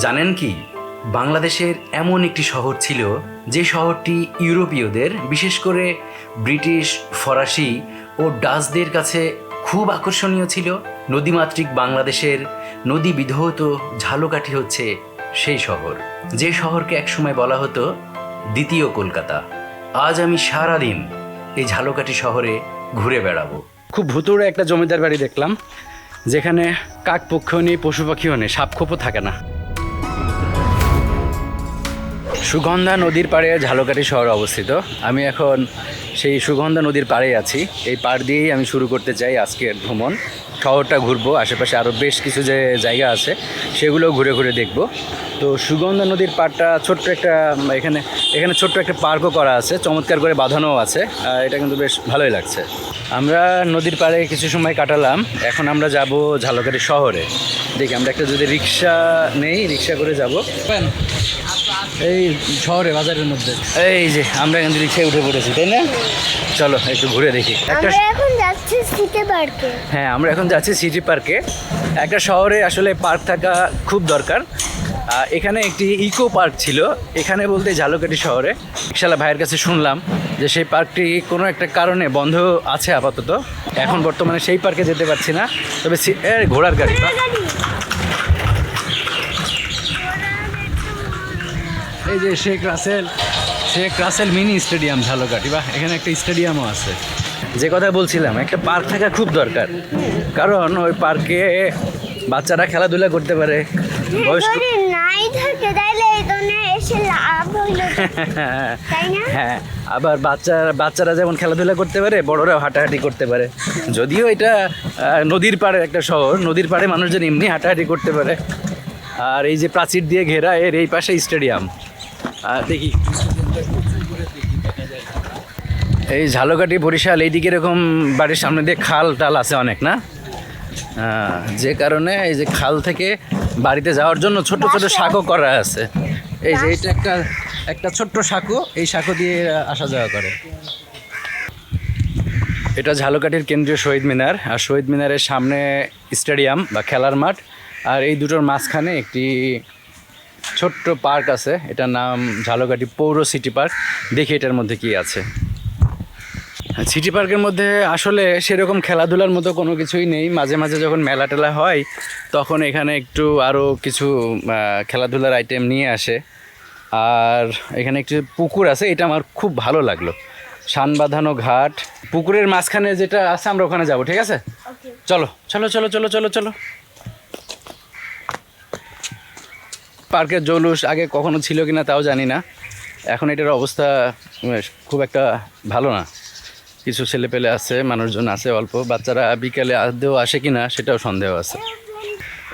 জানেন কি, বাংলাদেশের এমন একটি শহর ছিল যে শহরটি ইউরোপীয়দের, বিশেষ করে ব্রিটিশ, ফরাসি ও ডাচদের কাছে খুব আকর্ষণীয় ছিল। নদীমাতৃক বাংলাদেশের নদী বিধৌত ঝালকাঠি হচ্ছে সেই শহর, যে শহরকে একসময় বলা হতো দ্বিতীয় কলকাতা। আজ আমি সারাদিন এই ঝালকাঠি শহরে ঘুরে বেড়াবো। খুব ভুতুড়ে একটা জমিদার বাড়ি দেখলাম, যেখানে কাক পক্ষীও নেই, পশু পাখিও নেই, সাপখোপও থাকে না। সুগন্ধা নদীর পাড়ে ঝালকাঠি শহর অবস্থিত। আমি এখন সেই সুগন্ধা নদীর পাড়ে আছি। এই পাড় দিয়েই আমি শুরু করতে চাই আজকের ভ্রমণ। শহরটা ঘুরবো, আশেপাশে আরও বেশ কিছু যে জায়গা আছে সেগুলোও ঘুরে ঘুরে দেখব। তো সুগন্ধা নদীর পাড়টা ছোট্ট একটা, এখানে ছোট্ট একটা পার্কও করা আছে, চমৎকার করে বাঁধানোও আছে। এটা কিন্তু বেশ ভালোই লাগছে। আমরা নদীর পাড়ে কিছু সময় কাটালাম, এখন আমরা যাব ঝালকাঠি শহরে। দেখি আমরা একটা যদি রিক্সা নেই, রিক্সা করে যাব এই শহরে, বাজারের মধ্যে। এই যে আমরা এখান থেকে রিক্সায় উঠে পড়েছি, তাই না? চলো একটু ঘুরে দেখি। এখন যাচ্ছি সিটি পার্কে। হ্যাঁ, আমরা এখন যাচ্ছি সিটি পার্কে। একটা শহরে আসলে পার্ক থাকা খুব দরকার। এখানে একটি ইকো পার্ক ছিল, এখানে বলতে ঝালকাঠি শহরে। রিক্সাওয়ালা ভাইয়ের কাছে শুনলাম যে সেই পার্কটি কোনো একটা কারণে বন্ধ আছে আপাতত। এখন বর্তমানে সেই পার্কে যেতে পারছি না। তবে ঘোড়ার গাড়ি, এই যে শেখ রাসেল মিনি স্টেডিয়াম ঝালকাঠি, বা এখানে একটা স্টেডিয়ামও আছে। যে কথা বলছিলাম, একটা পার্ক থাকা খুব দরকার, কারণ ওই পার্কে বাচ্চারা খেলাধুলা করতে পারে। হ্যাঁ, আবার বাচ্চারা যেমন খেলাধুলা করতে পারে, বড়রাও হাঁটাহাঁটি করতে পারে। যদিও এটা নদীর পাড়ে একটা শহর, নদীর পাড়ে মানুষজন এমনি হাঁটাহাঁটি করতে পারে। আর এই যে প্রাচীর দিয়ে ঘেরা, এর এই পাশে স্টেডিয়াম। দেখি এই ঝালকাঠি, বরিশাল এইদিকে এরকম বাড়ির সামনে দিয়ে খাল টাল আছে অনেক, না? যে কারণে এই যে খাল থেকে বাড়িতে যাওয়ার জন্য ছোট ছোট সাঁকো করা আছে। এই যে এটা একটা ছোট্ট সাঁকো, এই সাঁকো দিয়ে আসা যাওয়া করে। এটা ঝালকাঠির কেন্দ্রীয় শহীদ মিনার, আর শহীদ মিনারের সামনে স্টেডিয়াম বা খেলার মাঠ, আর এই দুটোর মাঝখানে একটি ছোট্ট পার্ক আছে, এটার নাম ঝালকাঠি পৌর সিটি পার্ক। দেখি এটার মধ্যে কি আছে। সিটি পার্কের মধ্যে আসলে সেরকম খেলাধুলার মতো কোনো কিছুই নেই। মাঝে মাঝে যখন মেলা টেলা হয় তখন এখানে একটু আরও কিছু খেলাধুলার আইটেম নিয়ে আসে। আর এখানে একটু পুকুর আছে, এটা আমার খুব ভালো লাগলো। শান বাঁধানো ঘাট, পুকুরের মাঝখানে যেটা আছে আমরা ওখানে যাব, ঠিক আছে? চলো চলো চলো চলো চলো চলো। পার্কের জৌলুস আগে কখনো ছিল কিনা তাও জানি না, এখন এটার অবস্থা খুব একটা ভালো না। কিছু ছেলেপেলে আছে, মানুষজন আছে অল্প, বাচ্চারা বিকেলে আদৌ আসে কিনা সেটাও সন্দেহ আছে।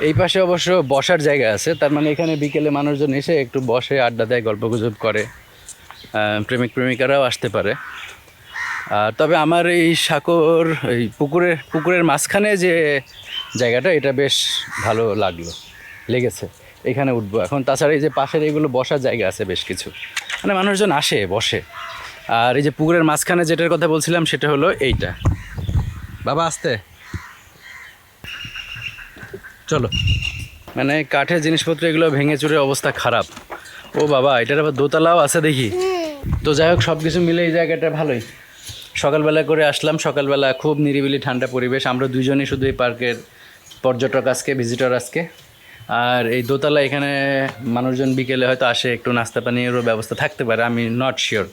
এই পাশে অবশ্য বসার জায়গা আছে, তার মানে এখানে বিকেলে মানুষজন এসে একটু বসে, আড্ডা দেয়, গল্পগুজব করে, প্রেমিক প্রেমিকারাও আসতে পারে। তবে আমার এই সাঁকোর এই পুকুরের মাঝখানে যে জায়গাটা, এটা বেশ ভালো লেগেছে। এখানে উঠবো এখন। তাছাড়া এই যে পাশের এইগুলো বসার জায়গা আছে বেশ কিছু, মানে মানুষজন আসে, বসে। আর এই যে পুকুরের মাঝখানে যেটার কথা বলছিলাম সেটা হলো এইটা। বাবা আসতে চলো। মানে কাঠের জিনিসপত্র এগুলো ভেঙে চুরে অবস্থা খারাপ। ও বাবা, এটার আবার দোতলাও আছে দেখি। তো যাই হোক, সব কিছু মিলে এই জায়গাটা ভালোই। সকালবেলা করে আসলাম, সকালবেলা খুব নিরিবিলি ঠান্ডা পরিবেশ। আমরা দুইজনই শুধু এই পার্কের পর্যটক আজকে, ভিজিটর আজকে। আর এই দোতলা, এখানে মানুষজন বিকেলে হয়তো আসে, একটু নাস্তা পানিরও ব্যবস্থা থাকতে পারে, আমি নট শিওর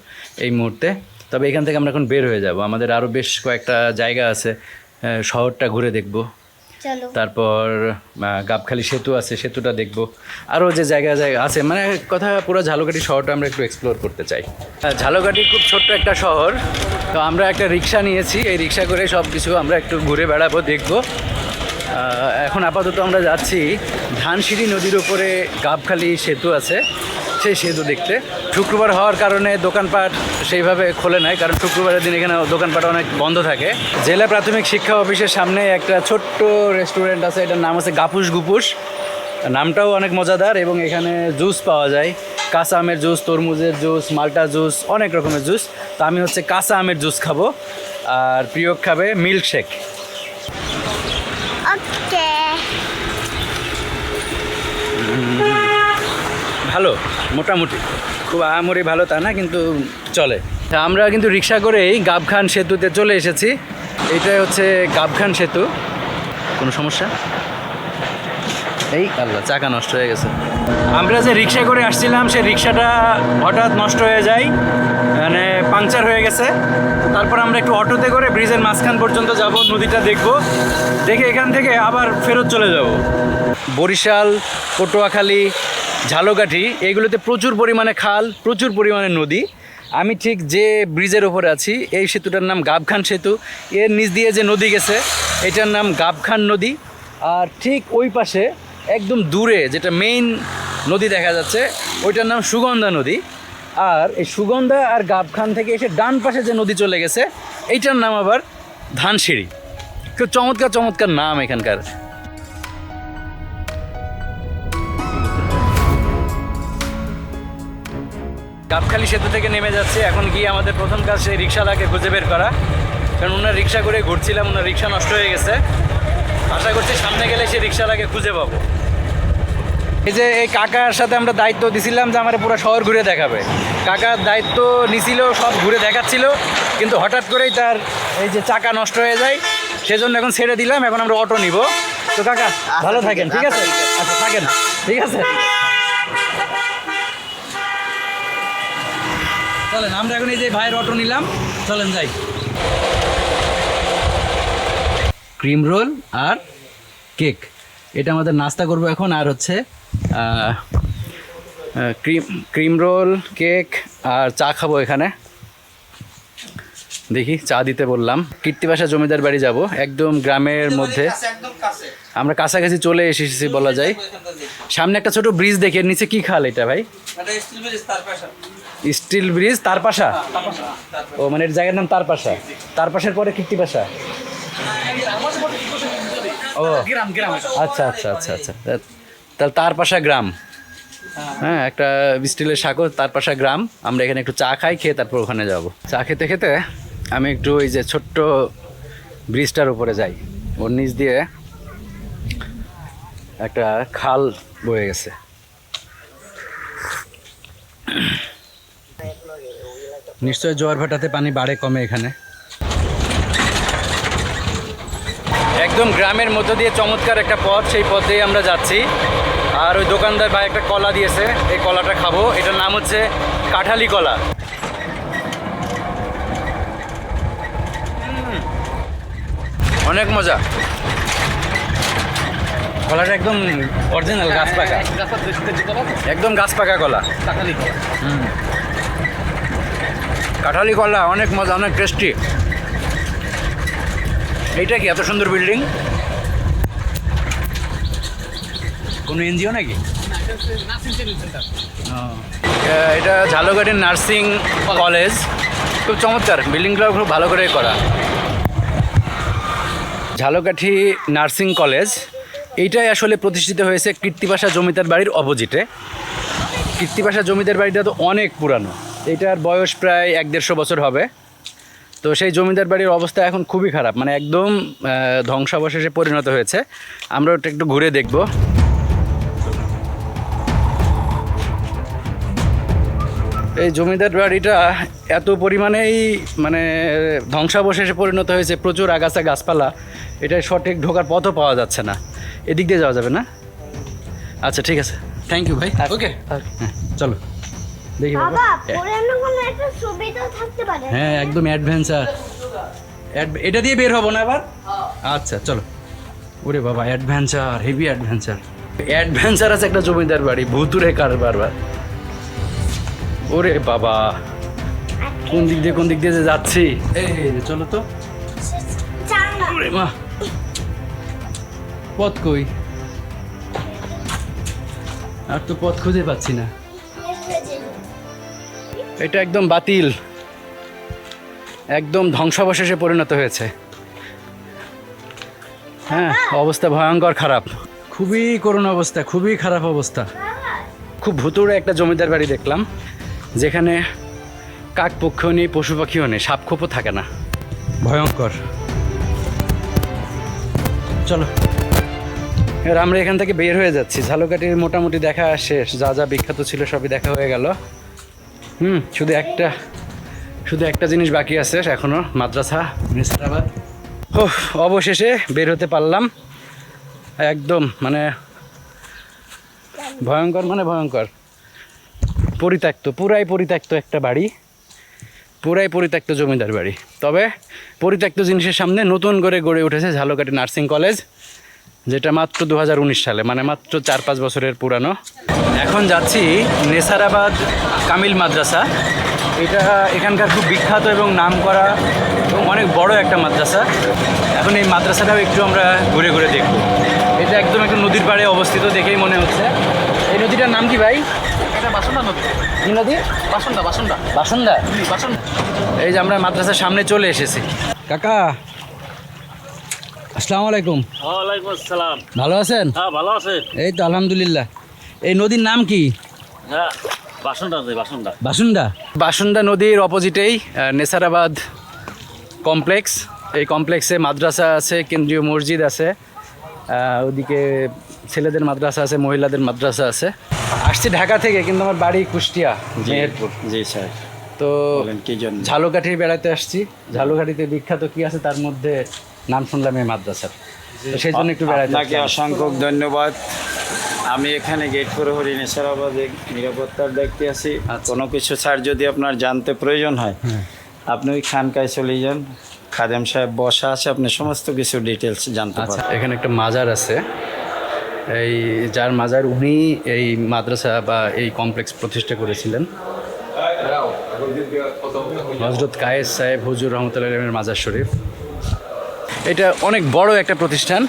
এই মুহূর্তে। তবে এখান থেকে আমরা এখন বের হয়ে যাব, আমাদের আরও বেশ কয়েকটা জায়গা আছে, শহরটা ঘুরে দেখব। তারপর গাবখালী সেতু আছে, সেতুটা দেখব। আরও যে জায়গা আছে, মানে কথা পুরো ঝালকাঠি শহরটা আমরা একটু এক্সপ্লোর করতে চাই। ঝালকাঠি খুব ছোট্ট একটা শহর, তো আমরা একটা রিক্সা নিয়েছি, এই রিক্সা করে সব কিছু আমরা একটু ঘুরে বেড়াবো, দেখব। এখন আপাতত আমরা যাচ্ছি ধানসিঁড়ি নদীর উপরে গাবখালী সেতু আছে, সেই সেতু দেখতে। শুক্রবার হওয়ার কারণে দোকানপাট সেইভাবে খোলে নাই, কারণ শুক্রবারের দিন এখানে দোকানপাট অনেক বন্ধ থাকে। জেলা প্রাথমিক শিক্ষা অফিসের সামনে একটা ছোট্ট রেস্টুরেন্ট আছে, এটার নাম আছে গাপুস গুপুস। নামটাও অনেক মজাদার, এবং এখানে জুস পাওয়া যায়, কাঁচা আমের জুস, তরমুজের জুস, মাল্টা জুস, অনেক রকমের জুস। তো আমি হচ্ছে কাঁচা আমের জুস খাবো, আর প্রিয় খাবে মিল্কশেক। ওকে। ভালো, মোটামুটি। খুব আহামরি ভালো তা না, কিন্তু চলে। আমরা কিন্তু রিক্সা করেই গাবখান সেতুতে চলে এসেছি। এইটাই হচ্ছে গাবখান সেতু। কোনো সমস্যা? এই আল্লাহ, চাকা নষ্ট হয়ে গেছে। আমরা যে রিক্সা করে আসছিলাম সেই রিক্সাটা হঠাৎ নষ্ট হয়ে যায়, মানে পাংচার হয়ে গেছে। তারপর আমরা একটু অটোতে করে ব্রিজের মাঝখান পর্যন্ত যাব, নদীটা দেখব, দেখে এখান থেকে আবার ফেরত চলে যাব। বরিশাল, পটুয়াখালী, ঝালকাঠি এগুলোতে প্রচুর পরিমাণে খাল, প্রচুর পরিমাণে নদী। আমি ঠিক যে ব্রিজের ওপরে আছি, এই সেতুটার নাম গাবখান সেতু। এর নিচ দিয়ে যে নদী গেছে এটার নাম গাবখান নদী। আর ঠিক ওই পাশে একদম দূরে যেটা মেইন নদী দেখা যাচ্ছে ওইটার নাম সুগন্ধা নদী। আর এই সুগন্ধা আর গাবখান থেকে এসে ডান পাশে যে নদী চলে গেছে এইটার নাম আবার ধানসিঁড়ি। খুব চমৎকার চমৎকার নাম এখানকার। গাবখালী সেতু থেকে নেমে যাচ্ছে, এখন গিয়ে আমাদের প্রথম কাজ সেই রিক্সাওয়ালাকে খুঁজে বের করা, কারণ ওনার রিক্সা করে ঘুরছিলাম, ওনার রিক্সা নষ্ট হয়ে গেছে। আশা করছি সামনে গেলে সেই রিক্সাওয়ালাকে খুঁজে পাবো। এই যে এই কাকার সাথে আমরা দায়িত্ব দিছিলাম যে আমার পুরো শহর ঘুরে দেখাবে। কাকার দায়িত্ব নিছিল, সব ঘুরে দেখাচ্ছিল, কিন্তু হঠাৎ করেই তার এই যে চাকা নষ্ট হয়ে যায়, সেজন্য এখন ছেড়ে দিলাম। এখন আমরা অটো নিব। তো কাকা ভালো থাকেন, ঠিক আছে? আচ্ছা থাকেন, ঠিক আছে। চলেন, আমরা এখন এই যে ভাইয়ের অটো নিলাম, চলেন যাই। ক্রিম রোল আর কেক, এটা আমাদের নাস্তা করবো এখন। আর হচ্ছে ক্রিম রোল, কেক আর চা খাবো এখানে। দেখি, চা দিতে বললাম। কীর্তিবাসা জমিদার বাড়ি যাব, একদম গ্রামের মধ্যে। আমরা কাছাকাছি চলে এসেছি বলা যায়। সামনে একটা ছোট ব্রিজ দেখে, নিচে কি খাল এটা ভাই? Still bridge তারপাশা। ও মানে এর জায়গার নাম তারপাশা। তারপাশের পরে কীর্তিবাসা। ও আচ্ছা আচ্ছা আচ্ছা আচ্ছা, তাহলে তারপাশা গ্রাম। হ্যাঁ, একটা স্টিলের সাঁকো, তারপাশা গ্রাম। আমরা এখানে একটু চা খাই, খেয়ে তারপর ওখানে যাব। চা খেতে খেতে আমি একটু ওই যে ছোট্ট ব্রিজটার উপরে যাই। ওর নিচ দিয়ে একটা খাল বয়ে গেছে। নিশ্চয় জোয়ার ভাটাতে পানি বাড়ে কমে এখানে। একদম গ্রামের মধ্য দিয়ে চমৎকার একটা পথ, সেই পথ দিয়ে আমরা যাচ্ছি। আর ওই দোকানদার ভাই একটা কলা দিয়েছে, এই কলাটা খাবো। এটার নাম হচ্ছে কাঁঠালি কলা। অনেক মজা। কলাটা একদম অরিজিনাল গাছ পাকা, একদম গাছ পাকা কলা। কাঁঠালি কলা অনেক মজা, অনেক টেস্টি। এইটা কি এত সুন্দর বিল্ডিং? কোনো এনজিও নাকি? এটা ঝালকাঠির নার্সিং কলেজ। খুব চমৎকার, বিল্ডিংগুলো খুব ভালো করে করা। ঝালকাঠি নার্সিং কলেজ এইটাই আসলে প্রতিষ্ঠিত হয়েছে কীর্তিবাসা জমিদার বাড়ির অপোজিটে। কীর্তিবাসা জমিদার বাড়িটা তো অনেক পুরানো, এটার বয়স প্রায় 1-150 বছর হবে। তো সেই জমিদার বাড়ির অবস্থা এখন খুবই খারাপ, মানে একদম ধ্বংসাবশেষে পরিণত হয়েছে। আমরা ওটা একটু ঘুরে দেখব। এই জমিদার বাড়িটা এত পরিমাণেই মানে ধ্বংসাবশেষে পরিণত হয়েছে, প্রচুর আগাছা গাছপালা। এটা সঠিক ঢোকার পথও পাওয়া যাচ্ছে না। এদিক দিয়ে যাওয়া যাবে না? আচ্ছা ঠিক আছে, থ্যাংক ইউ ভাই। ওকে হ্যাঁ, চলো দেখি বাবা, পুরানো কোনো একটা সুবিধা থাকতে পারে। হ্যাঁ, একদম অ্যাডভেঞ্চার। এটা দিয়ে বের হবো না এবার? আচ্ছা চলো। ওরে বাবা, অ্যাডভেঞ্চার, হেভি অ্যাডভেঞ্চার। অ্যাডভেঞ্চার আছে একটা জমিদার বাড়ি, ভুতুরে কারবার। ওরে বাবা, কোন দিক দিয়ে যে যাচ্ছি। এই চলো তো। ওরে মা, পথ কই? আর তো পথ খুঁজে পাচ্ছি না। এটা একদম বাতিল, একদম ধ্বংসাবশেষে পরিণত হয়েছে। হ্যাঁ, অবস্থা ভয়ঙ্কর খারাপ, খুবই করুণ অবস্থা, খুবই খারাপ অবস্থা। খুব ভুতুড়ে একটা জমিদার বাড়ি দেখলাম, যেখানে কাক পক্ষীও নেই, পশু পাখিও নেই, সাপ খোপও থাকে না। ভয়ঙ্কর। চলো এবার আমরা এখান থেকে বের হয়ে যাচ্ছি। ঝালকাঠির মোটামুটি দেখা শেষ, যা যা বিখ্যাত ছিল সবই দেখা হয়ে গেল। শুধু একটা জিনিস বাকি আছে এখনো, মাদ্রাসা নেসারাবাদ। অবশেষে বের হতে পারলাম। একদম মানে ভয়ঙ্কর পরিত্যক্ত, পুরাই পরিত্যক্ত একটা বাড়ি, পুরাই পরিত্যক্ত জমিদার বাড়ি। তবে পরিত্যক্ত জিনিসের সামনে নতুন করে গড়ে উঠেছে ঝালকাঠি নার্সিং কলেজ, যেটা মাত্র 2019 সালে, মানে মাত্র 4-5 বছরের পুরানো। এখন যাচ্ছি নেসারাবাদ কামিল মাদ্রাসা। এটা এখানকার খুব বিখ্যাত এবং নাম করা এবং অনেক বড় একটা মাদ্রাসা। এখন এই মাদ্রাসাটাও একটু আমরা ঘুরে ঘুরে দেখব। এটা একদম একটা নদীর পাড়ে অবস্থিত দেখেই মনে হচ্ছে। এই নদীটার নাম কি ভাই? এটা বাসনটা নদী। কি নদী? বাসনটা। বাসন্দা। বাসন। এই যে আমরা মাদ্রাসার সামনে চলে এসেছি। কাকা আসসালামু আলাইকুম। ওয়ালাইকুম আসসালাম। ভালো আছেন? হ্যাঁ, ভালো আছে। এই তো আলহামদুলিল্লাহ। এই নদীর নাম কি? হ্যাঁ, বাসনটা। বাসন্দা নদীর অপোজিটেই নেসারাবাদ কমপ্লেক্স। এই কমপ্লেক্সে মাদ্রাসা আছে, কেন্দ্রীয় মসজিদ আছে, ওদিকে ছেলেদের মাদ্রাসা আছে, মহিলাদের মাদ্রাসা আছে। আসছি ঢাকা থেকে, কিন্তু আমার বাড়ি কুষ্টিয়া, মেহেরপুর। জি স্যার। তো কি জন্য? ঝালকাঠি বেড়াতে আসছি। ঝালকাঠিতে বিখ্যাত কি আছে তার মধ্যে নাম শুনলাম এই মাদ্রাসার, তো সেই জন্য একটু বেড়াতে আপনাকে অসংখ্য ধন্যবাদ। আমি এখানে গেট প্রহরী নেসারাবাদে নিরাপত্তার দায়িত্বে আছি। কোনো কিছু স্যার যদি আপনার জানতে প্রয়োজন হয়, আপনি ওই খানকায় চলে যান, খাদেম সাহেব বসা আছে, আপনি সমস্ত কিছু ডিটেলস জানতে আচ্ছা, পারবেন। এখানে একটা মাজার আছে, এই যার মাজার উনি এই মাদ্রাসা বা এই কমপ্লেক্স প্রতিষ্ঠা করেছিলেন। হজরত কায়েস সাহেব হুজুর রহমতুল্লাহ আলাইহির মাজার শরীফ। এটা অনেক বড় একটা প্রতিষ্ঠান,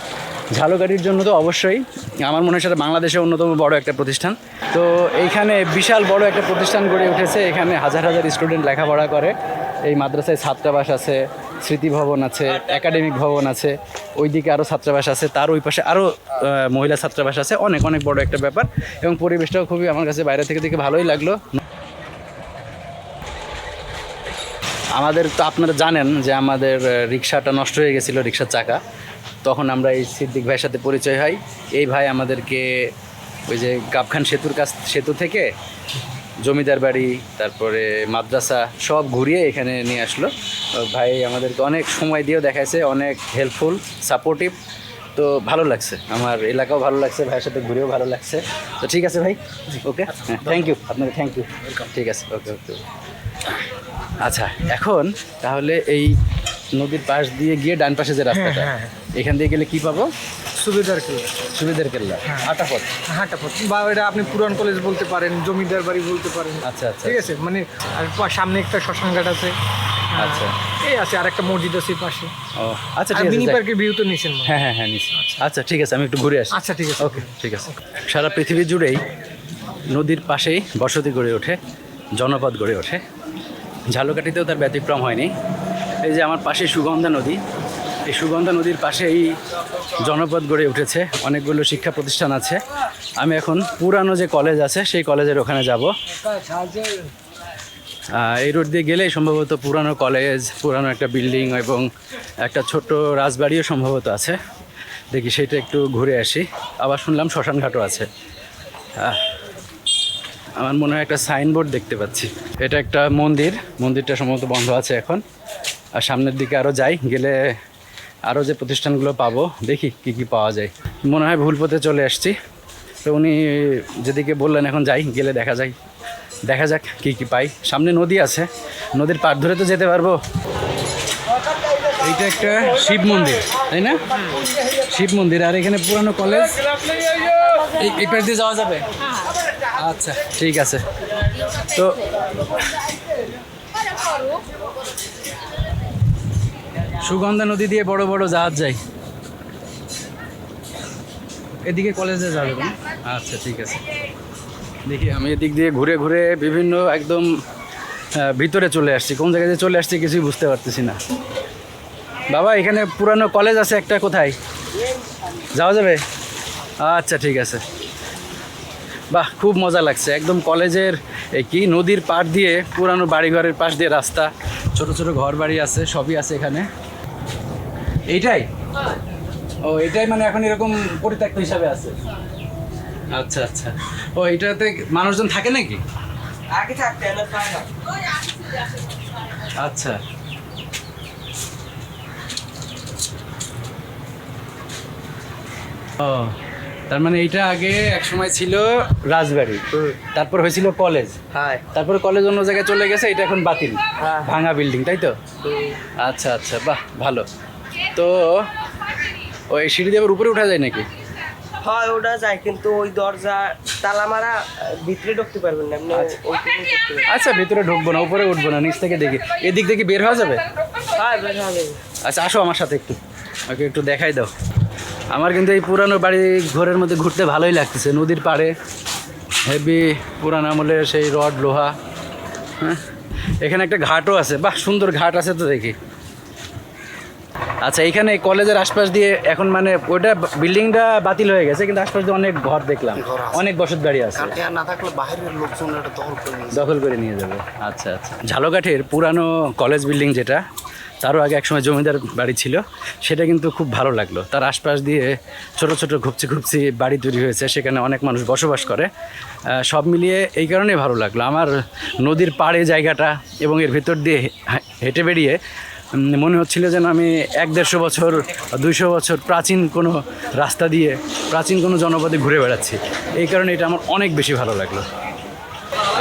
ঝালকাঠির জন্য তো অবশ্যই। আমার মনে হয় সেটা বাংলাদেশের অন্যতম বড় একটা প্রতিষ্ঠান। তো এইখানে বিশাল বড় একটা প্রতিষ্ঠান গড়ে উঠেছে। এখানে হাজার হাজার স্টুডেন্ট লেখাপড়া করে। এই মাদ্রাসায় ছাত্রাবাস আছে, স্মৃতি ভবন আছে, একাডেমিক ভবন আছে, ওইদিকে আরও ছাত্রাবাস আছে, তার ওই পাশে আরও মহিলা ছাত্রাবাস আছে। অনেক অনেক বড় একটা ব্যাপার, এবং পরিবেশটাও খুবই আমার কাছে বাইরে থেকে দেখে ভালোই লাগলো। আমাদের তো আপনারা জানেন যে আমাদের রিক্সাটা নষ্ট হয়ে গেছিলো, রিক্সার চাকা। তখন আমরা এই সিদ্দিক ভাইয়ের সাথে পরিচয় হয়। এই ভাই আমাদেরকে ওই যে গাবখান সেতু থেকে জমিদার বাড়ি, তারপরে মাদ্রাসা সব ঘুরিয়ে এখানে নিয়ে আসলো। ভাই আমাদেরকে অনেক সময় দিয়েও দেখাইছে, অনেক হেল্পফুল, সাপোর্টিভ। তো ভালো লাগছে, আমার এলাকাও ভালো লাগছে, ভাইয়ের সাথে ঘুরেও ভালো লাগছে। তো ঠিক আছে ভাই, ওকে, হ্যাঁ, থ্যাংক ইউ আপনাকে, থ্যাংক ইউ। ঠিক আছে, ওকে। আচ্ছা, এখন তাহলে এই নদীর পাশ দিয়ে গিয়ে ডান পাশে যে রাস্তাটা, এখান দিয়ে গেলে কি পাবো? সুবিধার কেল্লা, হাঁটা পথ। বা এটা আপনি পুরান কলেজ বলতে পারেন, জমিদার বাড়ি বলতে পারেন। আচ্ছা। ঠিক আছে, মানে আর সামনে একটা শ্মশান ঘাট আছে। আচ্ছা, এই আছে, আর একটা মসজিদ আছে পাশে। ও আচ্ছা, আর ঠিক আছে, মিনি যাই। পার্কের ভিউ তো নিছেন। হ্যাঁ নিচ্ছি। আচ্ছা ঠিক আছে, আমি একটু ঘুরে আসি। আচ্ছা, ঠিক আছে। ওকে, ঠিক আছে। সারা পৃথিবী জুড়েই নদীর পাশেই বসতি গড়ে ওঠে, জনপদ গড়ে ওঠে। ঝালকাঠিতেও তার ব্যতিক্রম হয়নি। এই যে আমার পাশে সুগন্ধা নদী, এই সুগন্ধা নদীর পাশেই জনপদ গড়ে উঠেছে, অনেকগুলো শিক্ষা প্রতিষ্ঠান আছে। আমি এখন পুরানো যে কলেজ আছে সেই কলেজের ওখানে যাব। এই রোড দিয়ে গেলেই সম্ভবত পুরানো কলেজ, পুরানো একটা বিল্ডিং এবং একটা ছোট রাজবাড়িও সম্ভবত আছে। দেখি সেটা একটু ঘুরে আসি। আবার শুনলাম শ্মশানঘাটও আছে। আমার মনে হয় একটা সাইনবোর্ড দেখতে পাচ্ছি। এটা একটা মন্দিরটা সম্ভবত বন্ধ আছে এখন। আর সামনের দিকে আরও যাই, গেলে আরও যে প্রতিষ্ঠানগুলো পাবো, দেখি কি পাওয়া যায়। মনে হয় ভুল পথে চলে আসছি। তো উনি যেদিকে বললেন এখন যাই, গেলে দেখা যাক কি পাই। সামনে নদী আছে, নদীর পাড় ধরে তো যেতে পারবো। এইটা একটা শিব মন্দির, তাই না? শিব মন্দির, আর এখানে পুরানো কলেজ। এই পাশ দিয়ে যাওয়া যাবে? আচ্ছা, ঠিক আছে। তো সুগন্ধা নদী দিয়ে বড় বড় জাহাজ যায়, এদিকে কলেজে যাবে না? আচ্ছা, ঠিক আছে। দেখি আমি এদিক দিয়ে ঘুরে ঘুরে বিভিন্ন একদম ভিতরে চলে আসছি। কোন জায়গায় চলে আসছি কিছুই বুঝতে পারতেছি না। বাবা, এখানে পুরানো কলেজ আছে একটা, কোথায় যাওয়া যাবে? আচ্ছা, ঠিক আছে। বাহ, খুব মজা লাগছে। একদম কলেজের নদীর পাড় দিয়ে, পুরানো বাড়িঘরের পাশ দিয়ে রাস্তা, ছোট ছোট ঘর বাড়ি আছে, সবই আছে এখানে। এইটাই ও এটাই মানে এখন এরকম পরিত্যক্ত হিসাবে আছে। আচ্ছা আচ্ছা, ও এটাতে মানুষজন থাকে নাকি? আগে থাকতে না আচ্ছা, ও তার মানে এইটা আগে এক সময় ছিল রাজবাড়ি, তারপর হয়েছিল কলেজ, হ্যাঁ তারপরে কলেজ অন্য জায়গায় চলে গেছে, এটা এখন বাতিল, হ্যাঁ। ভাঙা বিল্ডিং, তাই তো? আচ্ছা আচ্ছা, বাহ ভালো। তো ওই সিঁড়ি দিয়ে আবার উপরে উঠা যায় নাকি? হয় ওটা যায়, কিন্তু ওই দরজা তালা মারা, ভিতরে ঢুকতে পারবেন না এমনি ওইটুকুই করতে পারবেন। আচ্ছা, ভিতরে ঢুকবো না, উপরে উঠবো না, নিচ থেকে দেখি, এদিক থেকে বের হওয়া যাবে? হ্যাঁ বের হবে। আচ্ছা আসো আমার সাথে একটু, ওকে একটু দেখাই দাও। আমার কিন্তু এই পুরানো বাড়ি ঘরের মধ্যে ঘুরতে ভালোই লাগতেছে, নদীর পাড়ে, হেভি পুরান আমলের সেই রড লোহা। হ্যাঁ, এখানে একটা ঘাটও আছে, বাহ সুন্দর ঘাট আছে তো দেখি। আচ্ছা, এইখানে কলেজের আশপাশ দিয়ে এখন মানে ওইটা বিল্ডিংটা বাতিল হয়ে গেছে, কিন্তু আশপাশ দিয়ে অনেক ঘর দেখলাম, অনেক বসত বাড়ি আছে, না থাকলে বাইরের লোকজন এটা দখল করে নিয়ে যাবে। আচ্ছা আচ্ছা, ঝালকাঠির পুরানো কলেজ বিল্ডিং যেটা, তারও আগে একসময় জমিদার বাড়ি ছিল, সেটা কিন্তু খুব ভালো লাগলো। তার আশপাশ দিয়ে ছোট ছোট ঘুপচি ঘুপচি বাড়ি তৈরি হয়েছে, সেখানে অনেক মানুষ বসবাস করে। সব মিলিয়ে এই কারণেই ভালো লাগলো আমার, নদীর পাড়ে জায়গাটা এবং এর ভেতর দিয়ে হেঁটে বেরিয়ে মনে হচ্ছিল যেন আমি 100-150 বছর 200 বছর প্রাচীন কোনো রাস্তা দিয়ে প্রাচীন কোনো জনপদে ঘুরে বেড়াচ্ছি। এই কারণে এটা আমার অনেক বেশি ভালো লাগলো।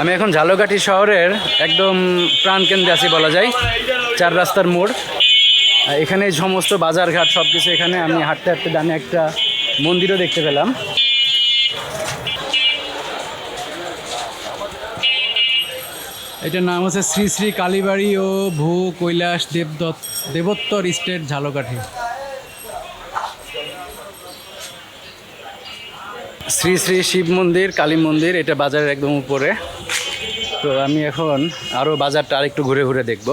আমি এখন ঝালকাঠি শহরের একদম প্রাণকেন্দ্রে আছি বলা যায়, 4 রাস্তার মোড়। এখানে সমস্ত বাজারঘাট সব কিছু এখানে। আমি হাঁটতে হাঁটতে ডানে একটা মন্দিরও দেখতে পেলাম। এটার নাম হচ্ছে শ্রী শ্রী কালীবাড়ি ও ভূ কৈলাস দেবোত্তর স্টেট ঝালকাঠি। শ্রী শ্রী শিব মন্দির, কালী মন্দির, এটা বাজারের একদম উপরে। তো আমি এখন আরও বাজারটা আরেকটু ঘুরে ঘুরে দেখব।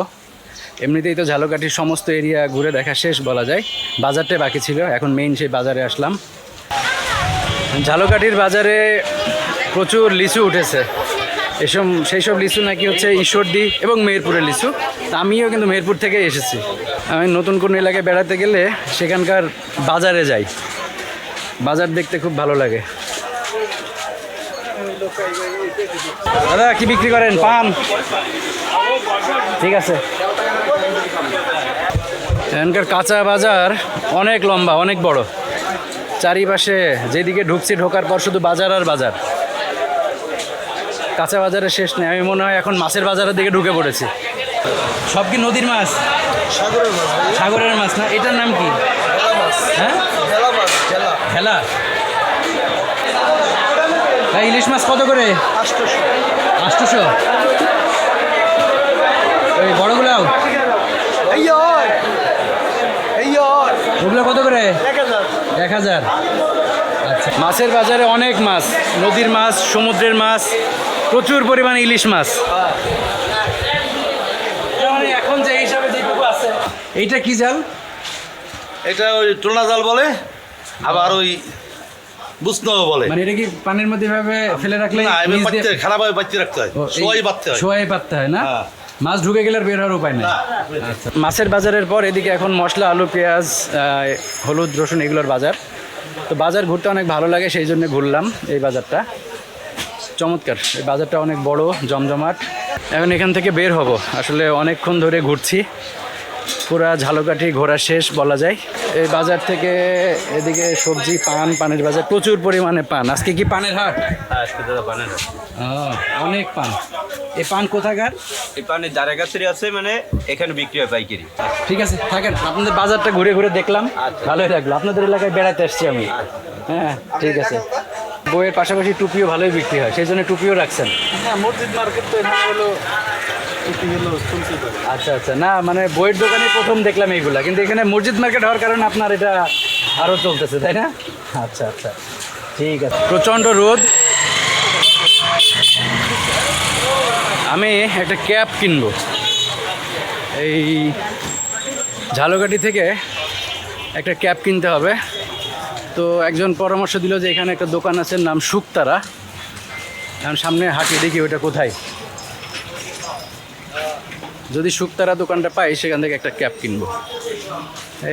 এমনিতেই তো ঝালকাঠির সমস্ত এরিয়া ঘুরে দেখা শেষ বলা যায়, বাজারটাই বাকি ছিল। এখন মেইন সেই বাজারে আসলাম। ঝালকাঠির বাজারে প্রচুর লিচু উঠেছে। সেই সব লিচু নাকি হচ্ছে ঈশ্বরদী এবং মেহেরপুরের লিচু। আমিও কিন্তু মেহেরপুর থেকে এসেছি। আমি নতুন কোনো এলাকায় বেড়াতে গেলে সেখানকার বাজারে যাই, বাজার দেখতে খুব ভালো লাগে। দাদা কি বিক্রি করেন? পান? ঠিক আছে। এখানকার কাঁচা বাজার অনেক লম্বা, অনেক বড়, চারিপাশে যেদিকে ঢুকছি ঢোকার পর শুধু বাজার আর বাজার। কাঁচা বাজারের শেষ নেই। আমি মনে হয় এখন মাছের বাজারের দিকে ঢুকে পড়েছি। সব কি নদীর মাছ? সাগরের মাছ না? এটার নাম কি? হ্যাঁ, ভেলা। ইলিশ মাছ কত করে? 800। ওই বড়গুলাও ওগুলো কত করে? 1000। আচ্ছা, মাছের বাজারে অনেক মাছ, নদীর মাছ, সমুদ্রের মাছ, প্রচুর পরিমাণে ইলিশ মাছ। মানে এখন যে হিসাবে যেটুকু আছে। এইটা কি জাল? এটা ওই টোনা জাল বলে, আবার ওই বুসনাও বলে। মানে এটা কি পানির মধ্যে ভাবে ফেলে রাখলে না, এমনি খারাপভাবে বাচ্চা রাখতে হয়, সোয়াই বাঁধতে হয়। সোয়াই পাততে হয় না? হ্যাঁ। মাছ ঢুকে গেলে আর বের হওয়ার উপায় নেই। আচ্ছা, মাছের বাজারের পর এদিকে এখন মশলা, আলু, পেঁয়াজ, হলুদ, রসুন এগুলোর বাজার। তো বাজার ঘুরতে অনেক ভালো লাগে, সেই জন্য ঘুরলাম এই বাজারটা। চমৎকার, এই বাজারটা অনেক বড়, জমজমাট। এখন এখান থেকে বের হব। আসলে অনেকক্ষণ ধরে ঘুরছি, পুরা ঝালকাঠি ঘোরা শেষ বলা যায়। এই বাজার থেকে এদিকে সবজি, পানের বাজার, প্রচুর পরিমাণে পান। আজকে কি পানের হাট? আজকে দাদা পানের অনেক পান। এই পান কোথাকার? এই পানের যারা কাছে আছে, মানে এখানে বিক্রি হয় পাইকারি। ঠিক আছে, থাকেন। আপনাদের বাজারটা ঘুরে ঘুরে দেখলাম, ভালোই লাগলো। আপনাদের এলাকায় বেড়াতে আসছি আমি। হ্যাঁ ঠিক আছে। বইয়ের পাশাপাশি টুপিও ভালোই বিক্রি হয়, সেই জন্য টুপিও রাখছেন। হ্যাঁ, মসজিদ মার্কেট তো এখানে হলো আচ্ছা আচ্ছা, না মানে বইয়ের দোকানে প্রথম দেখলাম এইগুলা, কিন্তু এখানে মসজিদ মার্কেট হওয়ার কারণে আপনার এটা আরও চলতেছে, তাই না? আচ্ছা আচ্ছা, ঠিক আছে। প্রচণ্ড রোদ। আমি একটা ক্যাপ কিনবো। এই ঝালকাঠি থেকে একটা ক্যাপ কিনতে হবে। তো একজন পরামর্শ দিল যে এখানে একটা দোকান আছে, নাম শুকতারা। এখন সামনে হাঁটি, দেখি ওটা কোথায়। যদি শুকতারা দোকানটা পাই সেখান থেকে একটা ক্যাপ কিনবো।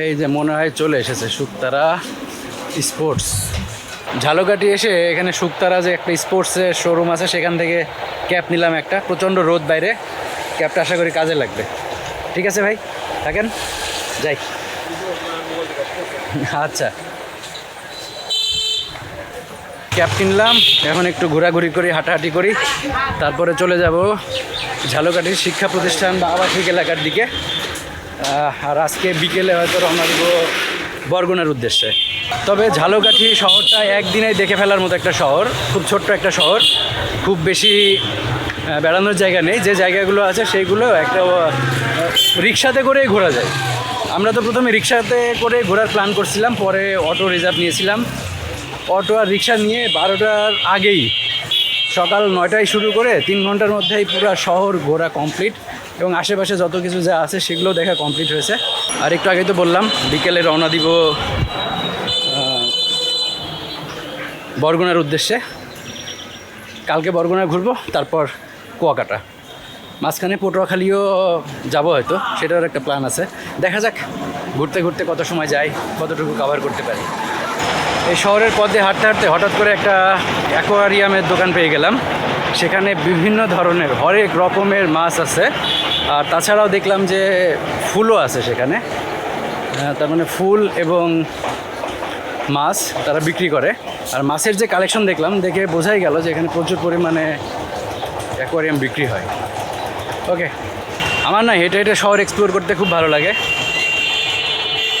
এই যে মনে হয় চলে এসেছে শুকতারা স্পোর্টস। ঝালকাঠি এসে এখানে শুকতারা যে একটা স্পোর্টসের শোরুম আছে সেখান থেকে ক্যাপ নিলাম একটা। প্রচণ্ড রোদ বাইরে, ক্যাপটা আশা করি কাজে লাগবে। ঠিক আছে ভাই, থাকেন, যাই। আচ্ছা, ক্যাপ কিনলাম, এখন একটু ঘোরাঘুরি করি, হাঁটাহাঁটি করি, তারপরে চলে যাব ঝালকাঠির শিক্ষা প্রতিষ্ঠান বা আবাসিক এলাকার দিকে। আর আজকে বিকেলে হয়তো রওনা দিব বরগুনার উদ্দেশ্যে। তবে ঝালকাঠি শহরটা একদিনেই দেখে ফেলার মতো একটা শহর, খুব ছোট্ট একটা শহর, খুব বেশি বেড়ানোর জায়গা নেই। যে জায়গাগুলো আছে সেইগুলো একটা রিক্সাতে করেই ঘোরা যায়। আমরা তো প্রথমে রিক্সাতে করে ঘোরার প্ল্যান করছিলাম, পরে অটো রিজার্ভ নিয়েছিলাম। অটো আর রিক্সা নিয়ে 12টার আগেই সকাল 9টায় শুরু করে 3 ঘন্টার মধ্যেই পুরো শহর ঘোরা কমপ্লিট, এবং আশেপাশে যত কিছু যা আছে সেগুলো দেখা কমপ্লিট হয়েছে। আর একটু আগেই তো বললাম বিকেলে রওনা দিব বরগুনার উদ্দেশ্যে। কালকে বরগুনা ঘুরবো, তারপর কুয়াকাটা, মাঝখানে পটুয়াখালীও যাব হয়তো, সেটার একটা প্ল্যান আছে। দেখা যাক ঘুরতে ঘুরতে কত সময় যায়, কতটুকু কভার করতে পারি। এই শহরের পথে হাঁটতে হাঁটতে হঠাৎ করে একটা অ্যাকোয়ারিয়ামের দোকান পেয়ে গেলাম। সেখানে বিভিন্ন ধরনের হরেক রকমের মাছ আছে, আর তাছাড়াও দেখলাম যে ফুলও আছে সেখানে। তার মানে ফুল এবং মাছ তারা বিক্রি করে। আর মাছের যে কালেকশন দেখলাম, দেখে বোঝাই গেল যে এখানে প্রচুর পরিমাণে অ্যাকোয়ারিয়াম বিক্রি হয়। ওকে, আমার না হেঁটে হেঁটে শহর এক্সপ্লোর করতে খুব ভালো লাগে।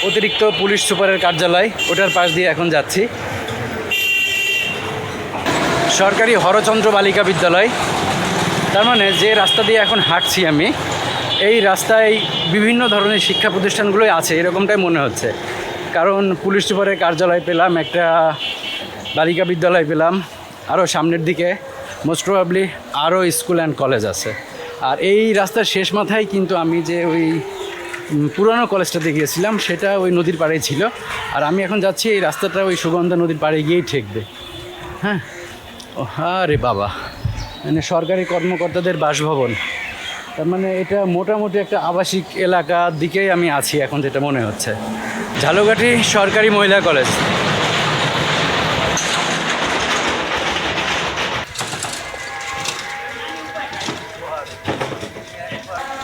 অতিরিক্ত পুলিশ সুপারের কার্যালয়, ওটার পাশ দিয়ে এখন যাচ্ছি। সরকারি হরচন্দ্র বালিকা বিদ্যালয়, তার মানে যে রাস্তা দিয়ে এখন হাঁটছি আমি, এই রাস্তায় বিভিন্ন ধরনের শিক্ষা প্রতিষ্ঠানগুলোই আছে এরকমটাই মনে হচ্ছে। কারণ পুলিশ সুপারের কার্যালয় পেলাম, একটা বালিকা বিদ্যালয় পেলাম, আরও সামনের দিকে মোস্ট প্রবাবলি আরও স্কুল অ্যান্ড কলেজ আছে। আর এই রাস্তার শেষ মাথায় কিন্তু আমি যে ওই পুরানো কলেজটাতে গিয়েছিলাম সেটা ওই নদীর পাড়েই ছিল। আর আমি এখন যাচ্ছি এই রাস্তাটা ওই সুগন্ধা নদীর পাড়ে গিয়েই ঠেকবে। হ্যাঁ, ও আরে বাবা, মানে সরকারি কর্মকর্তাদের বাসভবন। তার মানে এটা মোটামুটি একটা আবাসিক এলাকার দিকেই আমি আছি এখন, যেটা মনে হচ্ছে। ঝালকাঠি সরকারি মহিলা কলেজ।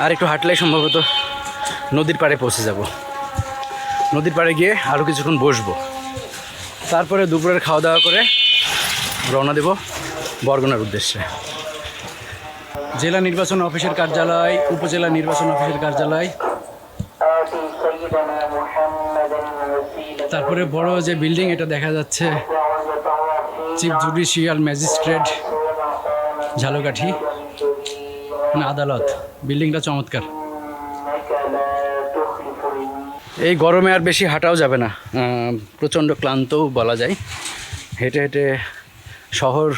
আর একটু হাঁটলেই সম্ভবত নদীর পাড়ে পৌঁছে যাব। নদীর পাড়ে গিয়ে আরও কিছুক্ষণ বসবো, তারপরে দুপুরের খাওয়া দাওয়া করে রওনা দেব বরগুনার উদ্দেশ্যে। জেলা নির্বাচন অফিসের কার্যালয়, উপজেলা নির্বাচন অফিসের কার্যালয়, তারপরে বড় যে বিল্ডিং এটা দেখা যাচ্ছে চিফ জুডিশিয়াল ম্যাজিস্ট্রেট ঝালকাঠি, মানে আদালত। বিল্ডিংটা চমৎকার। এই গরমে আর বেশি হাঁটাও যাবে না, প্রচণ্ড ক্লান্তও বলা যায়। হেঁটে হেঁটে শহর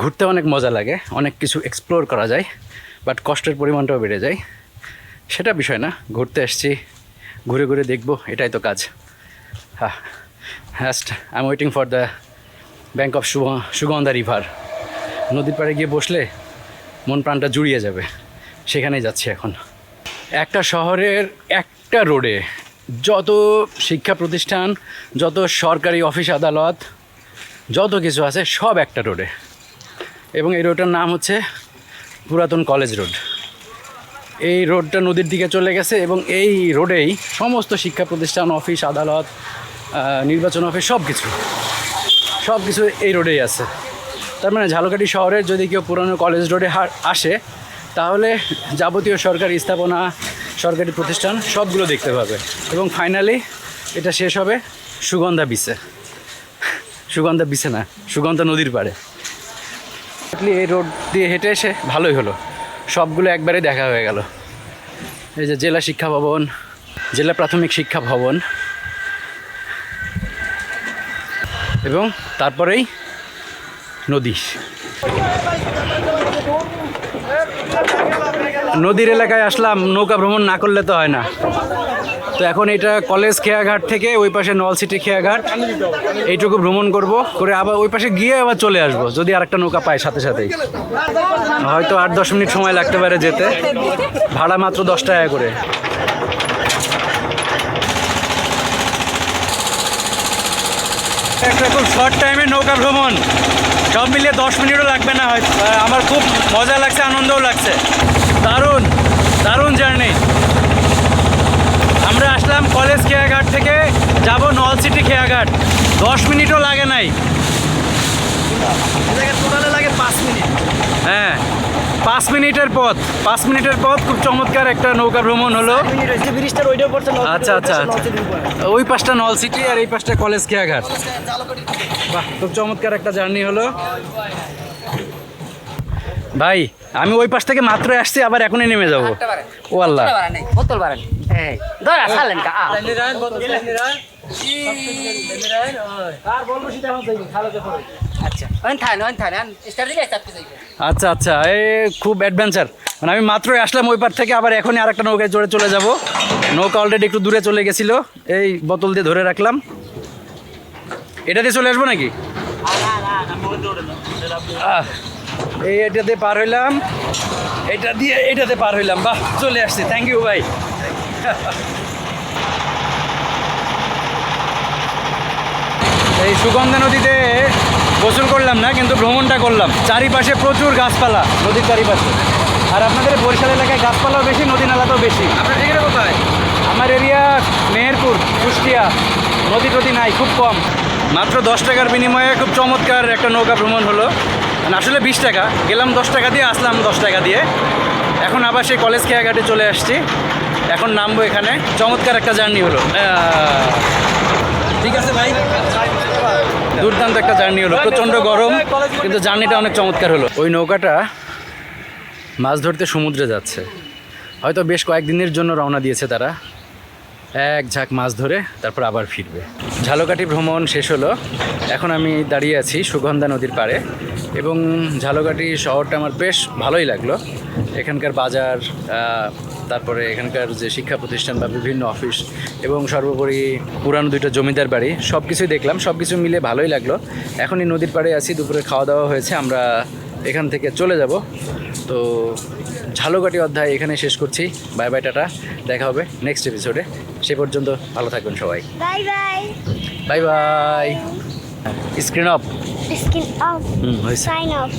ঘুরতে অনেক মজা লাগে, অনেক কিছু এক্সপ্লোর করা যায়, বাট কষ্টের পরিমাণটাও বেড়ে যায়। সেটা বিষয় না, ঘুরতে এসছি, ঘুরে ঘুরে দেখবো, এটাই তো কাজ। হ্যাঁ, হ্যাস্ট I am waiting for the bank of Sugandha river. নদীর পাড়ে গিয়ে বসলে মন প্রাণটা জুড়িয়ে যাবে, সেখানেই যাচ্ছি এখন। একটা শহরের একটা রোডে যত শিক্ষা প্রতিষ্ঠান, যত সরকারি অফিস আদালত, যত কিছু আছে সব একটা রোডে, এবং এই রোডটার নাম হচ্ছে পুরাতন কলেজ রোড। এই রোডটা নদীর দিকে চলে গেছে, এবং এই রোডেই সমস্ত শিক্ষা প্রতিষ্ঠান, অফিস আদালত, নির্বাচন অফিস সব কিছু এই রোডেই আছে। তার মানে ঝালকাঠি শহরের যদি কেউ পুরানো কলেজ রোডে আসে, তাহলে যাবতীয় সরকারি স্থাপনা, সরকারি প্রতিষ্ঠান সবগুলো দেখতে পাবে। এবং ফাইনালি এটা শেষ হবে সুগন্ধা বিচে। সুগন্ধা বিচে না, সুগন্ধা নদীর পাড়ে। এই রোড দিয়ে হেঁটে এসে ভালোই হলো, সবগুলো একবারে দেখা হয়ে গেল। এই যে জেলা শিক্ষা ভবন, জেলা প্রাথমিক শিক্ষা ভবন, এবং তারপরেই নদী। নদীর এলাকায় আসলাম, নৌকা ভ্রমণ না করলে তো হয় না। তো তো এখন এটা কলেজ খেয়াঘাট থেকে ওই পাশে নলসিটি খেয়াঘাট এইটুকু ভ্রমণ করব, করে আবার ওই পাশে গিয়ে আবার চলে আসবো যদি আরেকটা নৌকা পাই সাথে সাথেই। হয়তো 8-10 মিনিট সময় লাগতে পারে যেতে, ভাড়া মাত্র 10 টাকা করে। একটা খুব শর্ট টাইমে নৌকা ভ্রমণ, সব মিলিয়ে 10 মিনিটও লাগবে না হয়তো। আমার খুব মজা লাগছে, আনন্দও লাগছে, দারুণ দারুণ জার্নি। আমরা আসলাম কলেজ খেয়াঘাট থেকে যাব নলসিটি খেয়াঘাট, 10 মিনিটও লাগে নাই। টোটালে লাগে 5 মিনিট। হ্যাঁ 5 মিনিটের পথ, 5 মিনিটের পথ। খুব চমৎকার একটা নৌকা ভ্রমণ হলো। আচ্ছা আচ্ছা, ওই পাশটা নলসিটি আর এই পাশটা কলেজ খেয়াঘাট। বাহ, খুব চমৎকার একটা জার্নি হলো ভাই। আমি ওই পাশ থেকে মাত্র আসছি, আবার এখনই নেমে যাবো। ও আল্লাহ, আচ্ছা আচ্ছা, এই খুব অ্যাডভেঞ্চার। মানে আমি মাত্রই আসলাম ওই পার থেকে, আবার এখনই আরেকটা নৌকায় চড়ে চলে যাব। নৌকা অলরেডি একটু দূরে চলে গেছিল, এই বোতল দিয়ে ধরে রাখলাম। এটা দিয়ে চলে আসবো নাকি? এই এটাতে পার হইলাম, এটাতে পার হইলাম। বাহ, চলে আসছি। থ্যাংক ইউ ভাই। এই সুগন্ধা নদীতে গোসল করলাম না, কিন্তু ভ্রমণটা করলাম। চারিপাশে প্রচুর গাছপালা নদীর চারিপাশে। আর আপনাদের বরিশাল এলাকায় গাছপালাও বেশি, নদী নালাতেও বেশি। আপনার এখানে কোথায়? আমার এরিয়া মেহেরপুর, কুষ্টিয়া। নদী টদী নাই, খুব কম। মাত্র 10 টাকার বিনিময়ে খুব চমৎকার একটা নৌকা ভ্রমণ হলো। মানে আসলে 20 টাকা, গেলাম 10 টাকা দিয়ে, আসলাম 10 টাকা দিয়ে। এখন আবার সেই কলেজ খেয়াঘাটে চলে আসছি, এখন নামবো এখানে। চমৎকার একটা জার্নি হলো। ঠিক আছে ভাই, দুর্দান্ত একটা জার্নি হলো। প্রচণ্ড গরম, কিন্তু জার্নিটা অনেক চমৎকার হলো। ওই নৌকাটা মাছ ধরতে সমুদ্রে যাচ্ছে, হয়তো বেশ কয়েকদিনের জন্য রওনা দিয়েছে তারা। এক ঝাঁক মাছ ধরে তারপর আবার ফিরবে। ঝালকাঠি ভ্রমণ শেষ হলো, এখন আমি দাঁড়িয়ে আছি সুগন্ধা নদীর পাড়ে। এবং ঝালকাঠি শহরটা আমার বেশ ভালোই লাগলো। এখানকার বাজার, তারপরে এখানকার যে শিক্ষা প্রতিষ্ঠান বা বিভিন্ন অফিস, এবং সর্বোপরি পুরানো 2টা জমিদার বাড়ি, সব কিছুই দেখলাম। সব কিছু মিলে ভালোই লাগলো। এখন এই নদীর পাড়ে আছি, দুপুরে খাওয়া দাওয়া হয়েছে, আমরা এখান থেকে চলে যাব। তো ঝালকাঠি অধ্যায় এখানে শেষ করছি। বাই বাই, টাটা, দেখা হবে নেক্সট এপিসোডে। সে পর্যন্ত ভালো থাকবেন সবাই। Bye bye. Bye bye. Screen off. Skin off. হয়েছে। Sign of.